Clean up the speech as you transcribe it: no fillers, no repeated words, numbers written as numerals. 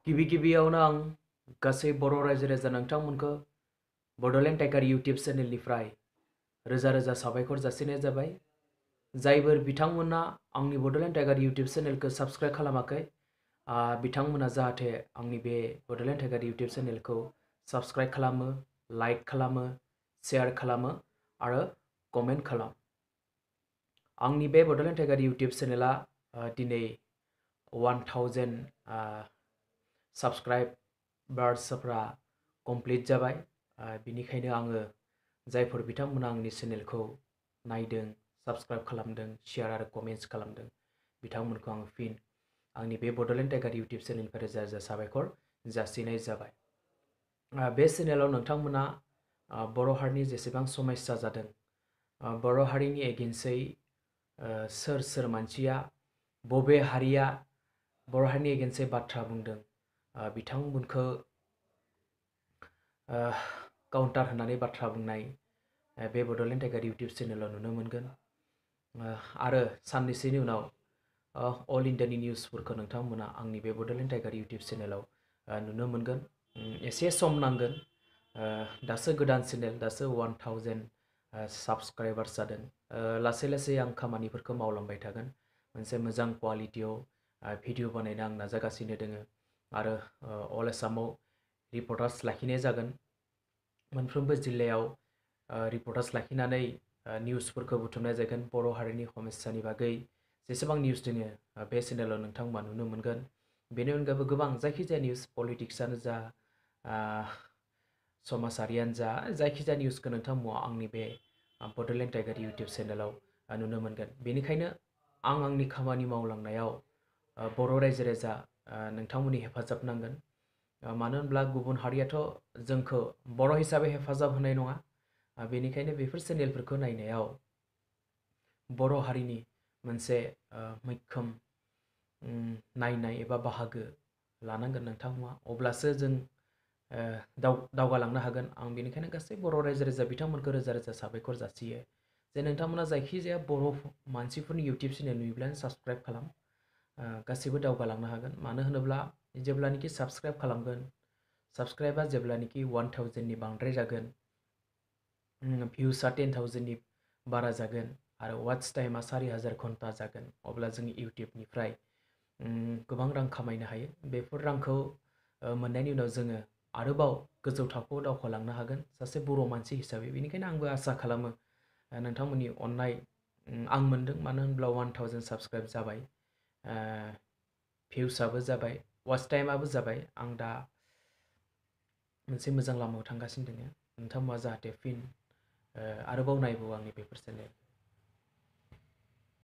गिबियावनो आं गासै बर' रायजो राजा नोंथांमोनखौ बड'लेण्ड टाइगार इउटिउब चेनेलनिफ्राय रोजा रोजा साबायखर जासिनाय जाबाय। जायफोर बिथांमोना आंनि बड'लेण्ड टाइगार इउटिउब चेनेलखौ साबस्क्राइब खालामाखै बिथांमोना जाहाथे आंनि बे बड'लेण्ड टाइगार इउटिउब चेनेलखौ साबस्क्राइब खालामो, लाइक खालामो, शेयार खालामो आरो कमेन्ट खालाम। आंनि बे बड'लेण्ड टाइगार इउटिउब चेनेला दिनै 1000 साबस्क्राइबार्सफ्रा कमप्लिट जाबाय। बिनिखायनो आङो जायफोर बिथांमोना आंनि चेनेलखौ नायदों, साबस्क्राइब खालामदों, शेयार आरो कमेन्ट्स खालामदों बिथांमोनखौ आं फिन आंनि बे बड'लेण्ड टाइगार इउटिउब चेनेलनिफ्राय रोजा रोजा साबायखर जासिनाय जाबाय। बे चेनेलाव नोंथांमोना बर' हारिनि जेसेबां समस्या जादों, बर' हारिनि एगेन्स्टै सोर सोर मानसिया, बबे हारिया बर' हारिनि एगेन्स्टै बाथ्रा बुंदों, बिथांमोनखौ काउन्टार होनानै बाथ्रा बुंनाय बे बड'लेण्ड टाइगार इउटिउब चेनेलाव नुनो मोनगोन। आरो साननैसोनि उनाव अल इन्डियानि निउसफोरखौ नोंथांमोना आंनि बे बड'लेण्ड टाइगार इउटिउब चेनेलाव नुनो मोनगोन। एसे सम नांगोन। दासो गोदान चेनेल, दासो 1000 साबस्क्राइबार्स जादों। लासै लासै आं खामानिफोरखौ मावलांबाय थागोन। मोनसे मोजां क्वालिटियाव भिडिअ बानायनो आं नाजागासिनो दोङो आरो अल आसामाव रिपर्टार्स लाखिनाय जागोन। मोनफ्रोमबो जिल्लायाव रिपर्टार्स लाखिनानै निउसफोरखौ बुथुमनाय जागोन। बर' हारिनि समस्यानि बागै जेसेबां निउस दोङो बे चेनेलाव नोंथांमोना नुनो मोनगोन। बेनि अनगायैबो गोबां जायखिजाया निउस, पलिटिक्सआनो जा, समाजारियानो जा, जायखिजाया निउसखौ नोंथांमोना आंनि बे बड'लेण्ड टाइगार इउटिउब चेनेलाव नुनो मोनगोन। बेनिखायनो आं आंनि खामानि मावलांनायाव बर' रायजो राजा नोंथांमोननि हेफाजाब नांगोन। मानो होनब्ला गुबुन हारियाथ' जोंखौ बर' हिसाबै हेफाजाब होनाय नङा। बेनिखायनो बेफोर चेनेलफोरखौ नायनायाव बर' हारिनि मोनसे मैखोम नायनाय एबा बाहागो लानांगोन नोंथांमोना, अब्लासो जों दावगालांनो हागोन। आं बेनिखायनो गासै बर' रायजो राजा बिथांमोनखौ रोजा रोजा साबायखर जासियो जे नोंथांमोना जायखिजाया बर' मानसिफोरनि इउटिउब चेनेल नुयोब्लानो साबस्क्राइब खालाम। गासैबो दावगालांनो हागोन। मानो होनोब्ला जेब्लानोखि साबस्क्राइब खालामगोन, साबस्क्राइबा जेब्लानोखि 1000नि बांद्राय जागोन, भिउसआ 10,000नि बारा जागोन आरो वाट्च टाइमा 4000 घन्टा जागोन, अब्ला जों इउटिउबनिफ्राय गोबां रां खामायनो हायो। बेफोर रांखौ मोननायनि उनाव जोङो आरोबाव गोजौ थाखोआव दावखोलांनो हागोन सासे बर' मानसि हिसाबै। बेनिखायनो आंबो आसा खालामो नोंथांमोननि अननाय आं मोनदों। मानो होनब्ला 1000 साबस्क्राइब जाबाय, भिउसआबो जाबाय, वाट्च टाइमाबो जाबाय। आं दा मोनसे मोजां लामायाव थांगासिनो दङ। नोंथांमोना जाहाथे फिन आरोबाव नायबावो आंनि बेफोर चेनेल।